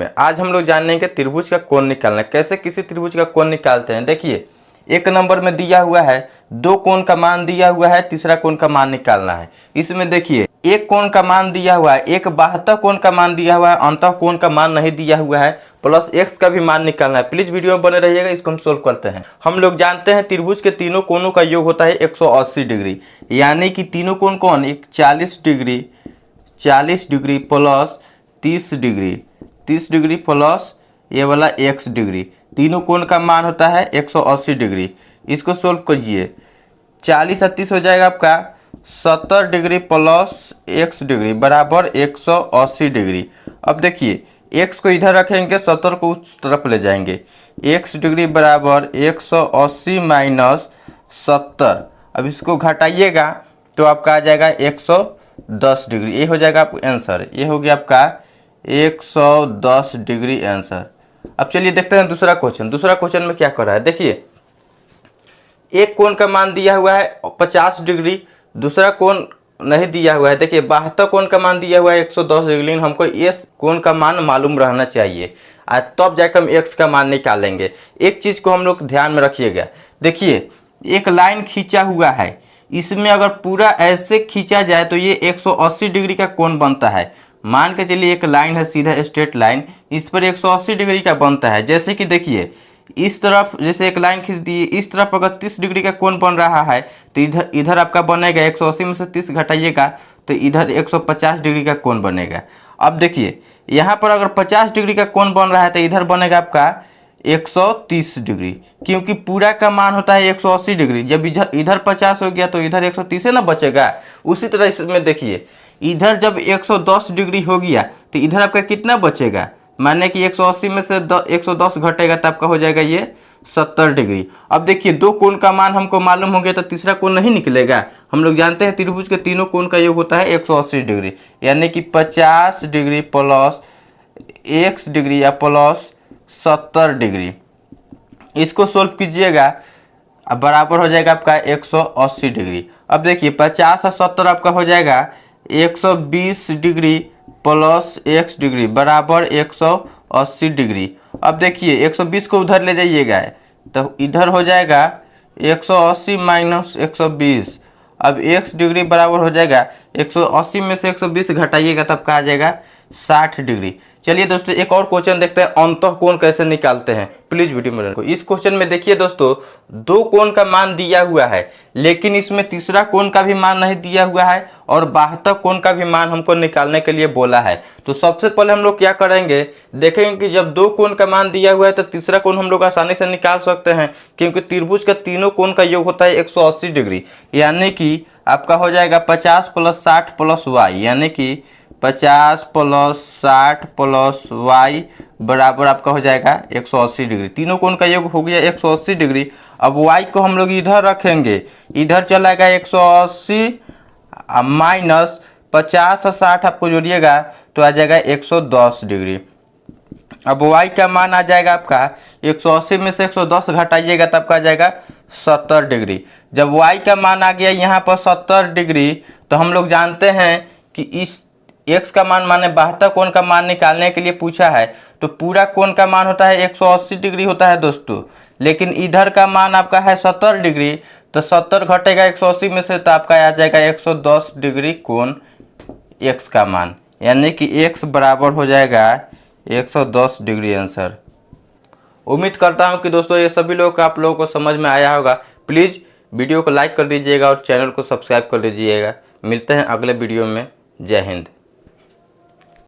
में आज हम लोग जानेंगे त्रिभुज का कोण निकालना है। कैसे किसी त्रिभुज का कोण निकालते हैं। देखिए, एक नंबर में दिया हुआ है, दो कोण का मान दिया हुआ है, तीसरा कोण का मान निकालना है। इसमें देखिए, एक कोण का मान दिया हुआ है, एक बाह्य कोण का मान दिया हुआ है, अंतः कोण का मान नहीं दिया हुआ है, प्लस एक्स का भी मान निकालना है। प्लीज वीडियो में बने रहिएगा, इसको हम सोल्व करते हैं। हम लोग जानते हैं त्रिभुज के तीनों कोणों का योग होता है 180 डिग्री, यानी कि तीनों कोण कौन, एक 40 डिग्री प्लस 30 डिग्री प्लस ये वाला x डिग्री, तीनों कोण का मान होता है 180 डिग्री। इसको सोल्व कीजिए, 40 और 30 हो जाएगा आपका 70 डिग्री प्लस x डिग्री बराबर 180 डिग्री। अब देखिए, x को इधर रखेंगे, 70 को उस तरफ ले जाएंगे, x डिग्री बराबर 180 माइनस 70। अब इसको घटाइएगा तो आपका आ जाएगा 110 डिग्री। ये हो जाएगा आपका आंसर, ये हो गया आपका 110 डिग्री आंसर। अब चलिए देखते हैं दूसरा क्वेश्चन। दूसरा क्वेश्चन में क्या कर रहा है, देखिए, एक कोण का मान दिया हुआ है 50 डिग्री, दूसरा कोण नहीं दिया हुआ है। देखिए, बाह्य कोण का मान दिया हुआ है 110 डिग्री, लेकिन हमको इस कोण का मान मालूम रहना चाहिए, तब जाकर हम x का मान निकालेंगे। एक चीज को हम लोग ध्यान में रखिएगा। देखिए, एक लाइन खींचा हुआ है, इसमें अगर पूरा ऐसे खींचा जाए तो ये 180 डिग्री का कोण बनता है। मान के चलिए एक लाइन है, सीधा स्ट्रेट लाइन, इस पर 180 डिग्री का बनता है। जैसे कि देखिए, इस तरफ जैसे एक लाइन खींच दी, इस तरफ अगर 30 डिग्री का कोण बन रहा है तो इधर आपका बनेगा 180 में से 30 घटाइएगा तो इधर 150 डिग्री का कोण बनेगा। अब देखिए, यहाँ पर अगर 50 डिग्री का कोण बन रहा है तो इधर बनेगा आपका 130 डिग्री, क्योंकि पूरा का मान होता है 180 डिग्री। जब इधर 50 हो गया तो इधर 130 ना बचेगा। उसी तरह इसमें देखिए, इधर जब 110 डिग्री हो गया तो इधर आपका कितना बचेगा, माने कि 180 में से 110 घटेगा तो आपका हो जाएगा ये 70 डिग्री। अब देखिए, दो कोण का मान हमको मालूम हो गया तो तीसरा कोण नहीं निकलेगा। हम लोग जानते हैं त्रिभुज के तीनों कोण का योग होता है 180 डिग्री, यानी कि 50 डिग्री प्लस x डिग्री या प्लस 70 डिग्री। इसको सोल्व कीजिएगा, अब बराबर हो जाएगा आपका 180 डिग्री। अब देखिए, 50 और 70 आपका हो जाएगा 120 डिग्री प्लस x डिग्री बराबर 180 डिग्री। अब देखिए, 120 को उधर ले जाइएगा तो इधर हो जाएगा 180 माइनस 120। अब x डिग्री बराबर हो जाएगा 180 में से 120 घटाइएगा तब का आ जाएगा 60 डिग्री। चलिए दोस्तों, एक और क्वेश्चन देखते हैं, अंतः कोण कैसे निकालते हैं। प्लीज वीडियो में रखो। इस क्वेश्चन में देखिए दोस्तों, दो कोण का मान दिया हुआ है, लेकिन इसमें तीसरा कोण का भी मान नहीं दिया हुआ है और बाह्य कोण का भी मान हमको निकालने के लिए बोला है। तो सबसे पहले हम लोग क्या करेंगे, देखेंगे कि जब दो कोण का मान दिया हुआ है तो तीसरा कोण हम लोग आसानी से निकाल सकते हैं, क्योंकि त्रिभुज का तीनों कोण का योग होता है 180 डिग्री, यानी कि आपका हो जाएगा 50 प्लस 60 प्लस वाई, यानी कि 50 प्लस 60 प्लस वाई बराबर आपका हो जाएगा 180 डिग्री। तीनों कोण का योग हो गया 180 डिग्री। अब y को हम लोग इधर रखेंगे, इधर चलाएगा 180 माइनस 50 और 60 आपको जोड़िएगा तो आ जाएगा 110 डिग्री। अब y का मान आ जाएगा आपका 180 में से 110 घटाइएगा तब का आ जाएगा 70 डिग्री। जब y का मान आ गया यहाँ पर 70 डिग्री तो हम लोग जानते हैं कि इस x का मान माने बाह्य कोण का मान निकालने के लिए पूछा है, तो पूरा कोण का मान होता है 180 डिग्री होता है दोस्तों, लेकिन इधर का मान आपका है 70 डिग्री, तो 70 घटेगा 180 में से तो आपका आ जाएगा 110 डिग्री कोण x का मान, यानी कि x बराबर हो जाएगा 110 डिग्री आंसर। उम्मीद करता हूं कि दोस्तों ये सभी लोग आप लोगों को समझ में आया होगा। प्लीज़ वीडियो को लाइक कर दीजिएगा और चैनल को सब्सक्राइब कर दीजिएगा। मिलते हैं अगले वीडियो में। जय हिंद।